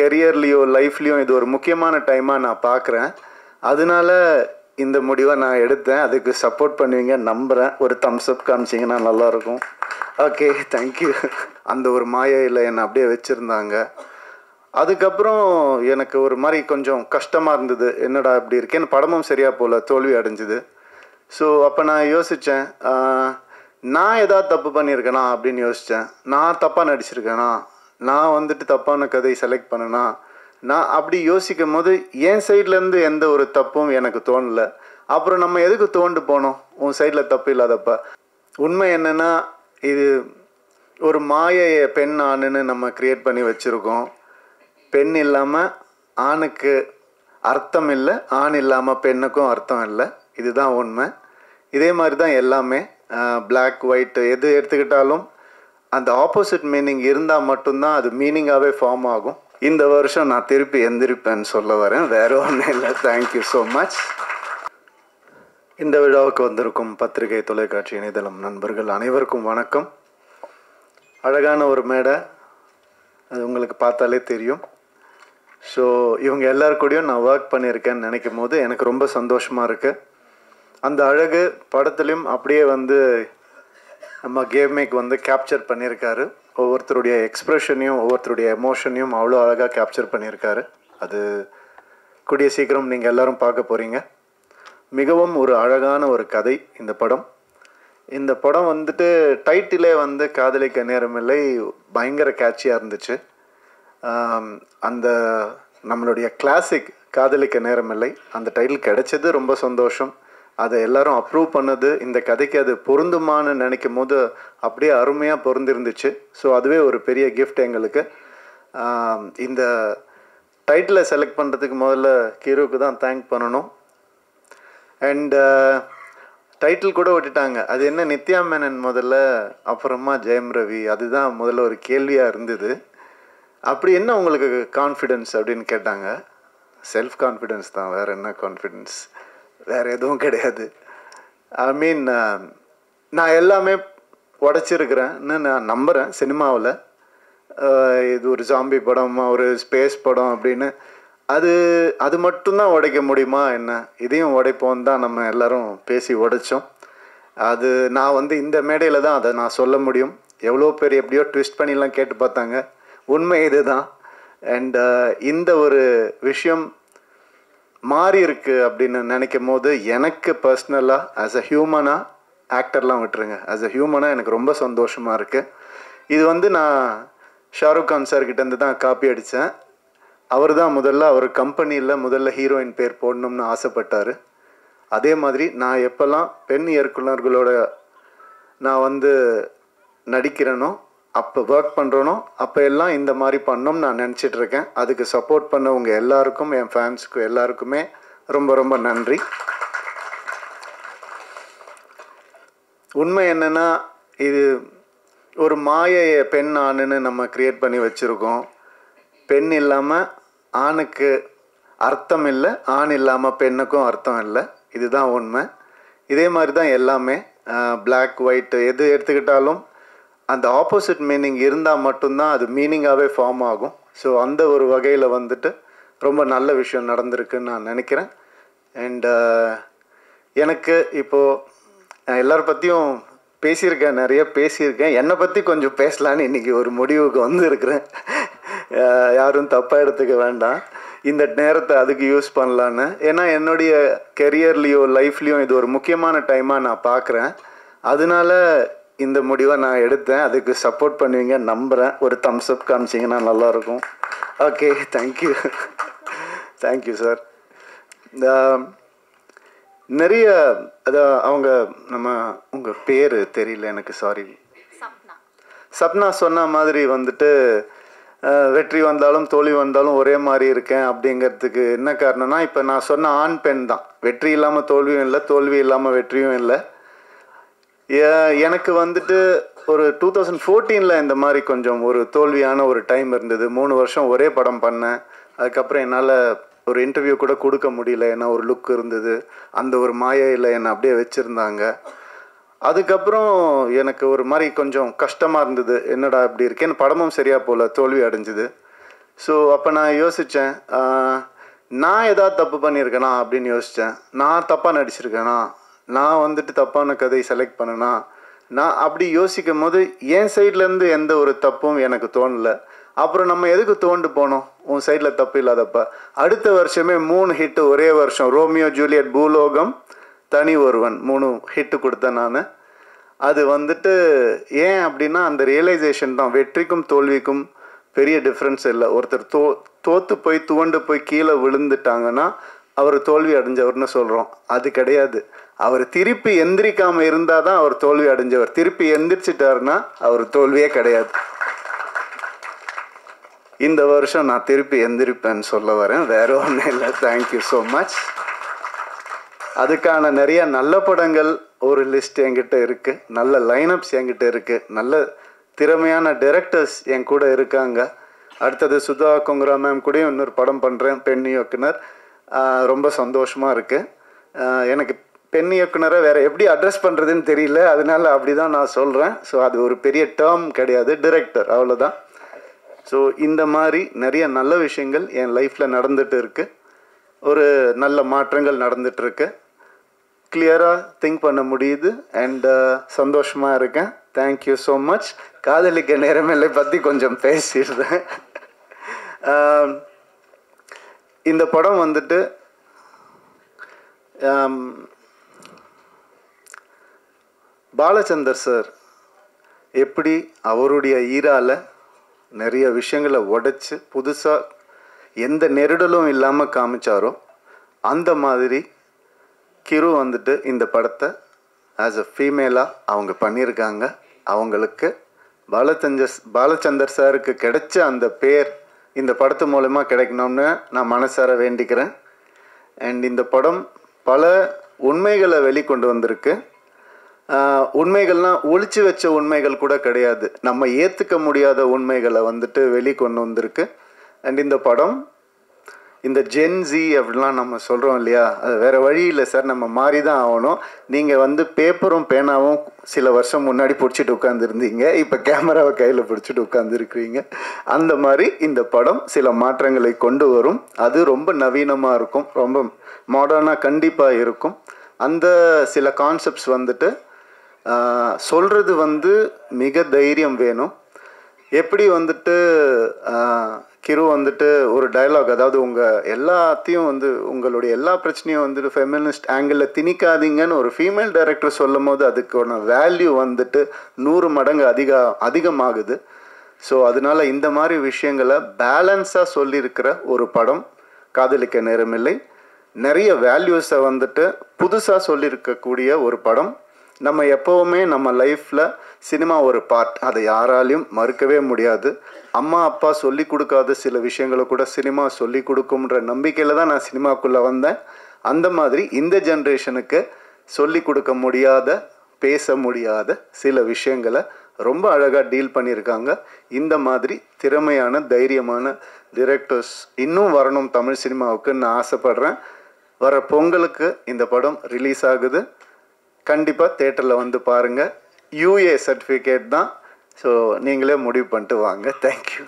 கெரியர்லேயோ லைஃப்லேயும் இது ஒரு முக்கியமான டைமாக நான் பார்க்குறேன். அதனால இந்த முடிவை நான் எடுத்தேன். அதுக்கு சப்போர்ட் பண்ணுவீங்க நம்புகிறேன். ஒரு தம்ஸ் அப் காமிச்சிங்கன்னா நல்லாயிருக்கும். Okay, thank you. அந்த ஒரு மாயையில் என்னை அப்படியே வச்சுருந்தாங்க. அதுக்கப்புறம் எனக்கு ஒரு மாதிரி கொஞ்சம் கஷ்டமாக இருந்தது. என்னடா இப்படி இருக்கேன்னு. படமும் சரியாக போல், தோல்வி அடைஞ்சுது. ஸோ அப்போ நான் யோசித்தேன், நான் ஏதாவது தப்பு பண்ணியிருக்கேனா அப்படின்னு யோசித்தேன். நான் தப்பாக நடிச்சிருக்கேனா, நான் வந்துட்டு தப்பான கதை செலக்ட் பண்ணேனா, நான் அப்படி யோசிக்கும் போது என் சைட்லேருந்து எந்த ஒரு தப்பும் எனக்கு தோணலை. அப்புறம் நம்ம எதுக்கு தோண்டு போனோம், உன் சைடில் தப்பு இல்லாதப்ப. உண்மை என்னென்னா, இது ஒரு மாயையை பெண் ஆணுன்னு நம்ம க்ரியேட் பண்ணி வச்சுருக்கோம். பெண் இல்லாமல் ஆணுக்கு அர்த்தம் இல்லை, ஆண் இல்லாமல் பெண்ணுக்கும் அர்த்தம் இல்லை. இதுதான் உண்மை. இதே மாதிரி தான் எல்லாமே. பிளாக் ஒயிட் எது எடுத்துக்கிட்டாலும் அந்த ஆப்போசிட் மீனிங் இருந்தால் மட்டும்தான் அது மீனிங்காகவே ஃபார்ம் ஆகும். இந்த வருஷம் நான் திருப்பி எந்திரிப்பேன்னு சொல்ல வரேன், வேறு ஒன்றும் இல்லை. Thank you so much. இந்த விழாவுக்கு வந்திருக்கும் பத்திரிகை, தொலைக்காட்சி, இணையதளம் நண்பர்கள் அனைவருக்கும் வணக்கம். அழகான ஒரு மேடை, அது உங்களுக்கு பார்த்தாலே தெரியும். ஸோ இவங்க எல்லாருக்கூடையும் நான் ஒர்க் பண்ணியிருக்கேன்னு நினைக்கும் போது எனக்கு ரொம்ப சந்தோஷமாக இருக்குது. அந்த அழகு படத்துலையும் அப்படியே வந்து நம்ம கேம்மேக் வந்து கேப்சர் பண்ணியிருக்காரு. ஒவ்வொருத்தருடைய எக்ஸ்ப்ரெஷனையும் ஒவ்வொருத்தருடைய எமோஷனையும் அவ்வளோ அழகாக கேப்சர் பண்ணியிருக்காரு. அது கூடிய சீக்கிரம் நீங்கள் எல்லோரும் பார்க்க போகிறீங்க. மிகவும் ஒரு அழகான ஒரு கதை இந்த படம். இந்த படம் வந்துட்டு டைட்டிலே வந்து காதலிக்க நேரமில்லை, பயங்கர கேட்சியாக இருந்துச்சு. அந்த நம்மளுடைய கிளாசிக் காதலிக்க நேரமில்லை அந்த டைட்டில் கிடைச்சது ரொம்ப சந்தோஷம். அதை எல்லாரும் அப்ரூவ் பண்ணது, இந்த கதைக்கு அது பொருந்துமான்னு நினைக்கும் போது அப்படியே அருமையாக பொருந்திருந்துச்சு. ஸோ அதுவே ஒரு பெரிய கிஃப்ட் எங்களுக்கு. இந்த டைட்டிலை செலக்ட் பண்ணுறதுக்கு முதல்ல ஹீரோவுக்கு தான் தேங்க் பண்ணணும். அண்ட் டைட்டில் கூட விட்டுட்டாங்க. அது என்ன நித்யா மேனன் முதல்ல, அப்புறமா ஜெயம் ரவி. அதுதான் முதல்ல ஒரு கேள்வியாக இருந்தது. அப்படி என்ன உங்களுக்கு கான்ஃபிடென்ஸ் அப்படின்னு கேட்டாங்க. செல்ஃப் கான்ஃபிடென்ஸ் தான், வேறு என்ன கான்ஃபிடென்ஸ், வேறு எதுவும் கிடையாது. ஐ மீன் நான் எல்லாமே உடச்சிருக்கிறேன்னு நான் நம்புகிறேன் சினிமாவில். இது ஒரு ஜாம்பி படம், ஒரு ஸ்பேஸ் படம் அப்படின்னு அது மட்டும்தான் உடைக்க முடியுமா என்ன, இதையும் உடைப்போம் தான் நம்ம எல்லோரும் பேசி உடைச்சோம். அது நான் வந்து இந்த மேடையில் தான் அதை நான் சொல்ல முடியும். எவ்வளோ பேர் எப்படியோ ட்விஸ்ட் பண்ணிலாம் கேட்டு பார்த்தாங்க. உண்மை இது தான். அண்ட் இந்த ஒரு விஷயம் மாறி இருக்குது அப்படின்னு நினைக்கும் போது எனக்கு பர்சனலாக ஆஸ் அ ஹியூமனாக, ஆக்டர்லாம் விட்டுருங்க, ஆஸ் அ ஹியூமனாக எனக்கு ரொம்ப சந்தோஷமாக இருக்குது. இது வந்து நான் ஷாருக் கான் சார்கிட்டேருந்து தான் காப்பி அடித்தேன். அவர் தான் அவர் கம்பெனியில் முதல்ல ஹீரோயின் பேர் போடணும்னு ஆசைப்பட்டார். அதே மாதிரி நான் எப்போல்லாம் பெண் இயக்குனர்களோட நான் வந்து நடிக்கிறேனோ, அப்போ ஒர்க் பண்ணுறனோ, அப்போ எல்லாம் இந்த மாதிரி பண்ணோம்னு நான் நினச்சிட்ருக்கேன். அதுக்கு சப்போர்ட் பண்ணவங்க எல்லாருக்கும், என் ஃபேன்ஸுக்கு எல்லாருக்குமே ரொம்ப ரொம்ப நன்றி. உண்மை என்னென்னா, இது ஒரு மாயையை பெண் ஆணுன்னு நம்ம க்ரியேட் பண்ணி வச்சுருக்கோம். பெண் இல்லாமல் ஆணுக்கு அர்த்தம் இல்லை, ஆண் இல்லாமல் பெண்ணுக்கும் அர்த்தம் இல்லை. இதுதான் உண்மை. இதே மாதிரி தான் எல்லாமே. பிளாக் ஒயிட் எது எடுத்துக்கிட்டாலும் அந்த ஆப்போசிட் மீனிங் இருந்தால் மட்டும்தான் அது மீனிங்காகவே ஃபார்ம் ஆகும். ஸோ அந்த ஒரு வகையில் வந்துட்டு ரொம்ப நல்ல விஷயம் நடந்திருக்குன்னு நான் நினைக்கிறேன். அண்ட் எனக்கு இப்போது எல்லாரை பற்றியும் பேசியிருக்கேன், நிறைய பேசியிருக்கேன். என்னை பற்றி கொஞ்சம் பேசலான்னு இன்றைக்கி ஒரு முடிவுக்கு வந்துருக்கிறேன். யாரும் தப்பாக எடுத்துக்க வேண்டாம், இந்த நேரத்தை அதுக்கு யூஸ் பண்ணலான்னு. ஏன்னா என்னுடைய கெரியர்லேயோ லைஃப்லேயும் இது ஒரு முக்கியமான டைமாக நான் பார்க்குறேன். அதனால இந்த முடிவை நான் எடுத்தேன். அதுக்கு சப்போர்ட் பண்ணுவீங்க நம்புகிறேன். ஒரு தம்ஸ் அப் காமிச்சிங்கன்னா நல்லாயிருக்கும். Okay, thank you. Thank you sir. நிறைய அவங்க உங்கள் பேர் தெரியல எனக்கு, சாரி. சப்னா சொன்ன மாதிரி வந்துட்டு வெற்றி வந்தாலும் தோல்வி வந்தாலும் ஒரே மாதிரி இருக்கேன் அப்படிங்கிறதுக்கு என்ன காரணம்னா, இப்போ நான் சொன்ன ஆண் பெண் தான். வெற்றி இல்லாமல் தோல்வியும் இல்லை, தோல்வி இல்லாமல் வெற்றியும் இல்லை. எனக்கு வந்துட்டு ஒரு 2014 இந்த மாதிரி கொஞ்சம் ஒரு தோல்வியான ஒரு டைம் இருந்தது. 3 வருஷம் ஒரே படம் பண்ணேன். அதுக்கப்புறம் என்னால் ஒரு இன்டர்வியூ கூட கொடுக்க முடியல. ஏன்னா ஒரு லுக் இருந்தது, அந்த ஒரு மாயையில் என்னை அப்படியே வச்சுருந்தாங்க. அதுக்கப்புறம் எனக்கு ஒரு மாதிரி கொஞ்சம் கஷ்டமாக இருந்தது. என்னடா இப்படி இருக்கேன்னு. படமும் சரியாக போல், தோல்வி அடைஞ்சுது. ஸோ அப்போ நான் யோசித்தேன், நான் ஏதாவது தப்பு பண்ணியிருக்கேனா அப்படின்னு யோசித்தேன். நான் தப்பாக நடிச்சிருக்கேனா, நான் வந்துட்டு தப்பான கதையை செலக்ட் பண்ணேனா, நான் அப்படி யோசிக்கும் போது என் சைட்லேருந்து எந்த ஒரு தப்பும் எனக்கு தோணலை. அப்புறம் நம்ம எதுக்கு தோண்டு போனோம், உன் சைடில் தப்பு இல்லாதப்ப. அடுத்த வருஷமே 3 ஹிட்டு ஒரே வருஷம். ரோமியோ ஜூலியட், பூலோகம், தனி ஒருவன் 3 ஹிட்டு கொடுத்தேன் நான். அது வந்துட்டு ஏன் அப்படின்னா அந்த ரியலைசேஷன் தான். வெற்றிக்கும் தோல்விக்கும் பெரிய டிஃப்ரென்ஸ் இல்லை. ஒருத்தர் தோற்று போய் துவண்டு போய் கீழே விழுந்துட்டாங்கன்னா அவர் தோல்வி அடைஞ்சவர்னு சொல்கிறோம். அது கிடையாது. அவர் திருப்பி எந்திரிக்காமல் இருந்தால் தான் அவர் தோல்வி அடைஞ்சவர். திருப்பி எந்திரிச்சிட்டாருன்னா அவர் தோல்வியே கிடையாது. இந்த வருஷம் நான் திருப்பி எந்திரிப்பேன்னு சொல்ல வரேன், வேற ஒன்றும் இல்லை. Thank you so much. அதுக்கான நிறைய நல்ல படங்கள் ஒரு லிஸ்ட் என்கிட்ட இருக்குது, நல்ல லைனப்ஸ் என்கிட்ட இருக்குது, நல்ல திறமையான டைரக்டர்ஸ் என் கூட இருக்காங்க. அடுத்தது சுதா கொங்கரா மேம் கூட இன்னொரு படம் பண்ணுறேன், பெண் இயக்குனர். ரொம்ப சந்தோஷமாக இருக்குது. எனக்கு பெண் இயக்குனரை வேறு எப்படி அட்ரஸ் பண்ணுறதுன்னு தெரியல, அதனால அப்படி தான் நான் சொல்கிறேன். ஸோ அது ஒரு பெரிய டேர்ம் கிடையாது, டிரெக்டர், அவ்வளோதான். ஸோ இந்த மாதிரி நிறைய நல்ல விஷயங்கள் என் லைஃப்பில் நடந்துகிட்டு இருக்குது. ஒரு நல்ல மாற்றங்கள் நடந்துகிட்ருக்கு. கிளியராக திங்க் பண்ண முடியுது அண்ட் சந்தோஷமாக இருக்கேன். Thank you so much. காதலிக்க நேரமில்லை பற்றி கொஞ்சம் பேசிடுறேன். இந்த படம் வந்துட்டு பாலச்சந்தர் சார் எப்படி அவருடைய ஈரால நிறைய விஷயங்களை உடைச்சி புதுசாக எந்த நெருடலும் இல்லாமல் காமிச்சாரோ அந்த மாதிரி கிரு வந்துட்டு இந்த படத்தை ஆஸ் அ ஃபீமேலாக அவங்க பண்ணியிருக்காங்க. அவங்களுக்கு பாலச்சந்தர் சாருக்கு கிடைச்ச அந்த பேர் இந்த படத்து மூலமா கிடைக்கணும்னு நான் மனசார வேண்டிக்கிறேன். அண்ட் இந்த படம் பல உண்மைகளை வெளிக்கொண்டு வந்திருக்கு. உண்மைகள்லாம் ஒளிச்சு வச்ச உண்மைகள் கூட கிடையாது, நம்ம ஏற்றுக்க முடியாத உண்மைகளை வந்துட்டு வெளிக்கொண்டு வந்திருக்கு. அண்ட் இந்த படம் இந்த ஜென்ஸி அப்படிலாம் நம்ம சொல்கிறோம் இல்லையா, அது வேறு வழி இல்லை சார், நம்ம மாறி தான் ஆகணும். நீங்கள் வந்து பேப்பரும் பேனாவும் சில வருஷம் முன்னாடி பிடிச்சிட்டு உட்காந்துருந்தீங்க, இப்போ கேமராவை கையில் பிடிச்சிட்டு உட்காந்துருக்குறீங்க. அந்த மாதிரி இந்த படம் சில மாற்றங்களை கொண்டு வரும். அது ரொம்ப நவீனமாக இருக்கும், ரொம்ப மாடர்னாக கண்டிப்பாக இருக்கும். அந்த சில கான்செப்ட்ஸ் வந்துட்டு சொல்கிறது வந்து மிக தைரியம் வேணும். எப்படி வந்துட்டு கிரு வந்துட்டு ஒரு டயலாக், அதாவது உங்கள் எல்லாத்தையும் வந்து உங்களுடைய எல்லா பிரச்சனையும் வந்துட்டு ஃபெமினிஸ்ட் ஆங்கிளில் திணிக்காதீங்கன்னு ஒரு ஃபீமேல் டைரக்டர் சொல்லும் போது அதுக்கான வேல்யூ வந்துட்டு 100 மடங்கு அதிகமாகுது. ஸோ அதனால இந்த மாதிரி விஷயங்களை பேலன்ஸாக சொல்லியிருக்கிற ஒரு படம் காதலிக்க நேரமில்லை. நிறைய வேல்யூஸை வந்துட்டு புதுசாக சொல்லியிருக்கக்கூடிய ஒரு படம். நம்ம எப்போவுமே நம்ம லைஃப்பில் சினிமா ஒரு பார்ட், அதை யாராலையும் மறுக்கவே முடியாது. அம்மா அப்பா சொல்லி கொடுக்காத சில விஷயங்களை கூட சினிமா சொல்லி கொடுக்கும்ன்ற நம்பிக்கையில் தான் நான் சினிமாக்குள்ளே வந்தேன். அந்த மாதிரி இந்த ஜென்ரேஷனுக்கு சொல்லி கொடுக்க முடியாத, பேச முடியாத சில விஷயங்களை ரொம்ப அழகாக டீல் பண்ணியிருக்காங்க. இந்த மாதிரி திறமையான தைரியமான டிரெக்டர்ஸ் இன்னும் வரணும் தமிழ் சினிமாவுக்கு நான் ஆசைப்படுறேன். வர பொங்கலுக்கு இந்த படம் ரிலீஸ் ஆகுது. கண்டிப்பாக தேட்டரில் வந்து பாருங்கள். யூஏ சர்டிஃபிகேட் தான். ஸோ நீங்களே முடிவு பண்ணிட்டு வாங்க. தேங்க்யூ.